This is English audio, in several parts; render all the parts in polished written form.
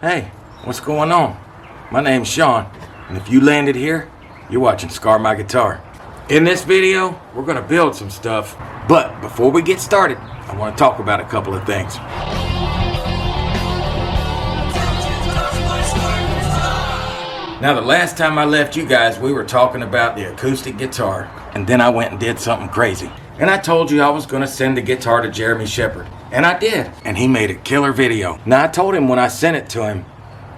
Hey, what's going on? My name's Sean, and if you landed here, you're watching Scar My Guitar. In this video, we're gonna build some stuff, but before we get started, I want to talk about a couple of things. Now, the last time I left you guys, we were talking about the acoustic guitar, and then I went and did something crazy. And I told you I was gonna send the guitar to Jeremy Shepard. And I did. And he made a killer video. Now, I told him when I sent it to him,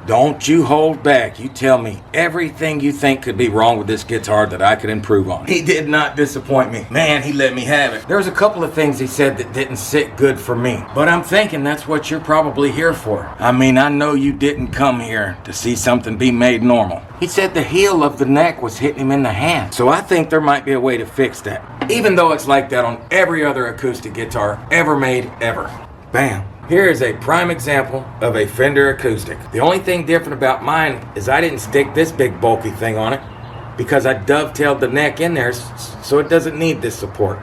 don't you hold back. You tell me everything you think could be wrong with this guitar that I could improve on. He did not disappoint me. Man, he let me have it. There was a couple of things he said that didn't sit good for me. But I'm thinking that's what you're probably here for. I mean, I know you didn't come here to see something be made normal. He said the heel of the neck was hitting him in the hand. So I think there might be a way to fix that. Even though it's like that on every other acoustic guitar ever made, ever. Bam. Here is a prime example of a Fender acoustic. The only thing different about mine is I didn't stick this big bulky thing on it because I dovetailed the neck in there so it doesn't need this support.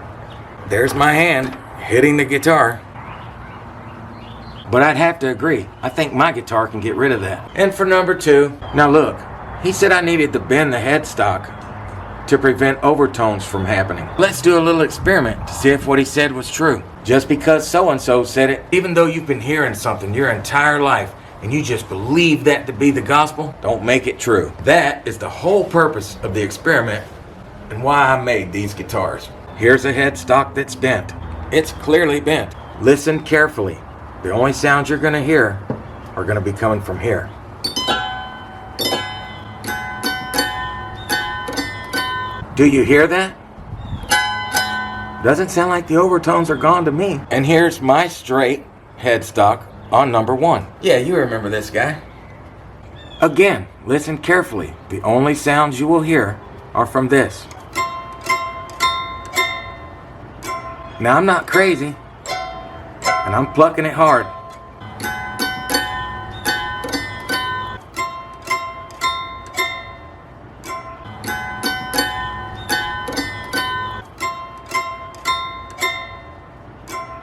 There's my hand hitting the guitar. But I'd have to agree, I think my guitar can get rid of that. And for number two, now look, he said I needed to bend the headstock to prevent overtones from happening. Let's do a little experiment to see if what he said was true. Just because so-and-so said it, even though you've been hearing something your entire life and you just believe that to be the gospel, don't make it true. That is the whole purpose of the experiment and why I made these guitars. Here's a headstock that's bent. It's clearly bent. Listen carefully. The only sounds you're gonna hear are gonna be coming from here. Do you hear that? Doesn't sound like the overtones are gone to me. And here's my straight headstock on number one. Yeah, you remember this guy. Again, listen carefully. The only sounds you will hear are from this. Now, I'm not crazy, and I'm plucking it hard.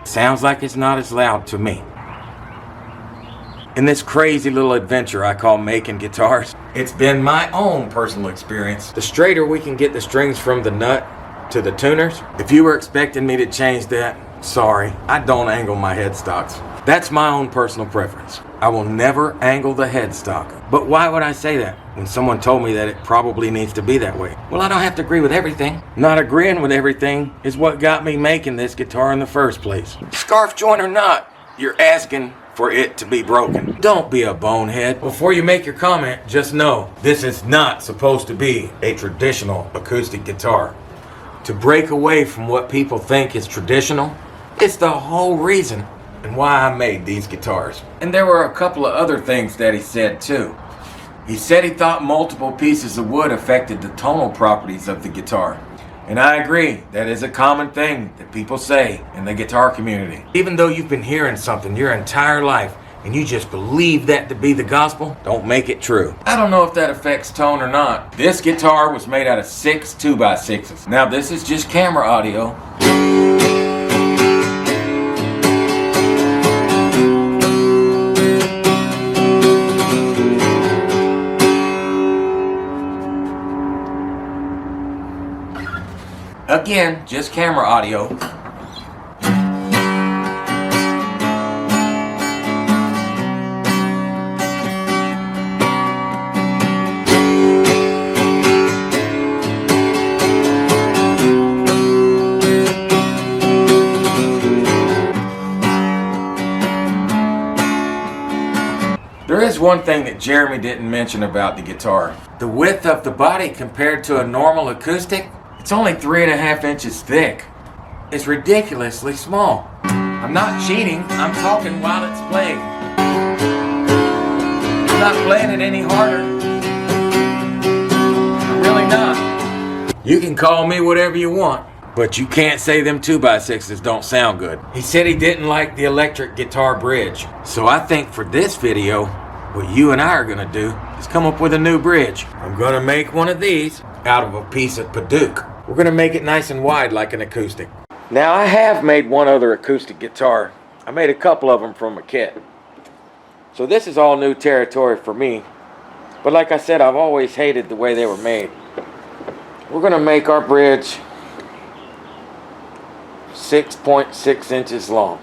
Sounds like it's not as loud to me. In this crazy little adventure I call making guitars, it's been my own personal experience. The straighter we can get the strings from the nut to the tuners, if you were expecting me to change that, sorry, I don't angle my headstocks. That's my own personal preference. I will never angle the headstock. But why would I say that when someone told me that it probably needs to be that way? Well, I don't have to agree with everything. Not agreeing with everything is what got me making this guitar in the first place. Scarf joint or not, you're asking for it to be broken. Don't be a bonehead. Before you make your comment, just know this is not supposed to be a traditional acoustic guitar. To break away from what people think is traditional, it's the whole reason and why I made these guitars. And there were a couple of other things that he said too. He said he thought multiple pieces of wood affected the tonal properties of the guitar. And I agree, that is a common thing that people say in the guitar community. Even though you've been hearing something your entire life and you just believe that to be the gospel, don't make it true. I don't know if that affects tone or not. This guitar was made out of 6 2x6s. Now this is just camera audio. Again, just camera audio. There is one thing that Jeremy didn't mention about the guitar. The width of the body compared to a normal acoustic, it's only 3.5 inches thick. It's ridiculously small. I'm not cheating, I'm talking while it's playing. I'm not playing it any harder. I'm really not. You can call me whatever you want, but you can't say them 2x6s don't sound good. He said he didn't like the electric guitar bridge. So I think for this video, what you and I are gonna do is come up with a new bridge. I'm gonna make one of these out of a piece of Paduke. We're gonna make it nice and wide like an acoustic. Now I have made one other acoustic guitar. I made a couple of them from a kit. So this is all new territory for me. But like I said, I've always hated the way they were made. We're going to make our bridge 6.6 inches long.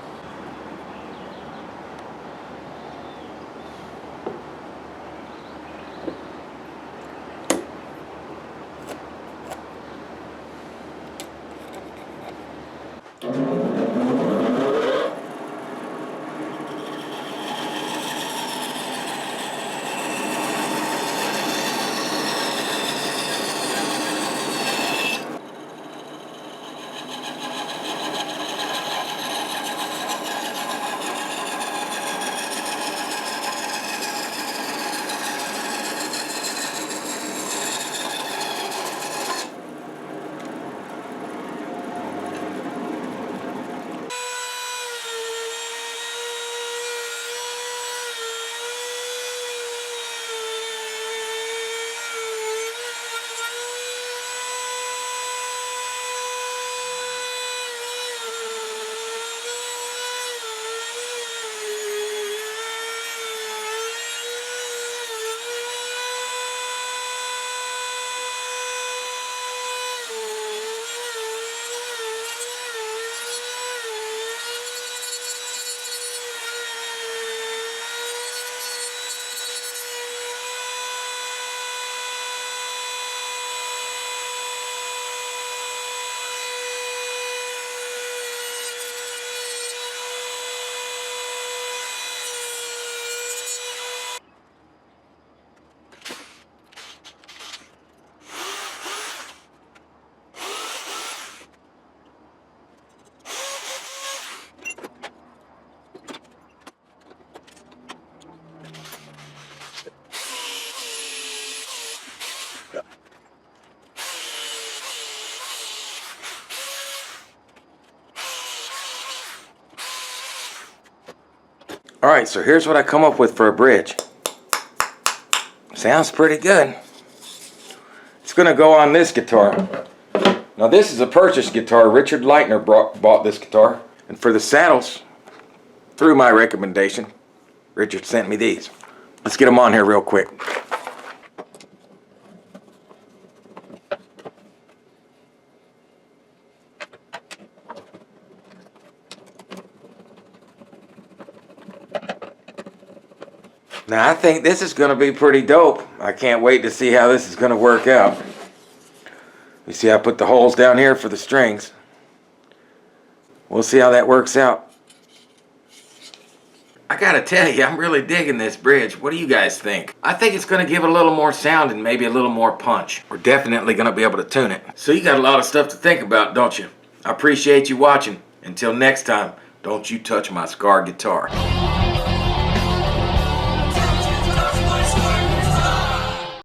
Alright, so here's what I come up with for a bridge. Sounds pretty good. It's going to go on this guitar. Now this is a purchased guitar. Richard Leitner bought this guitar. And for the saddles, through my recommendation, Richard sent me these. Let's get them on here real quick. Now I think this is going to be pretty dope. I can't wait to see how this is going to work out. You see I put the holes down here for the strings. We'll see how that works out. I gotta tell you, I'm really digging this bridge. What do you guys think? I think it's going to give it a little more sound and maybe a little more punch. We're definitely going to be able to tune it. So you got a lot of stuff to think about, don't you? I appreciate you watching. Until next time, don't you touch my Scar guitar.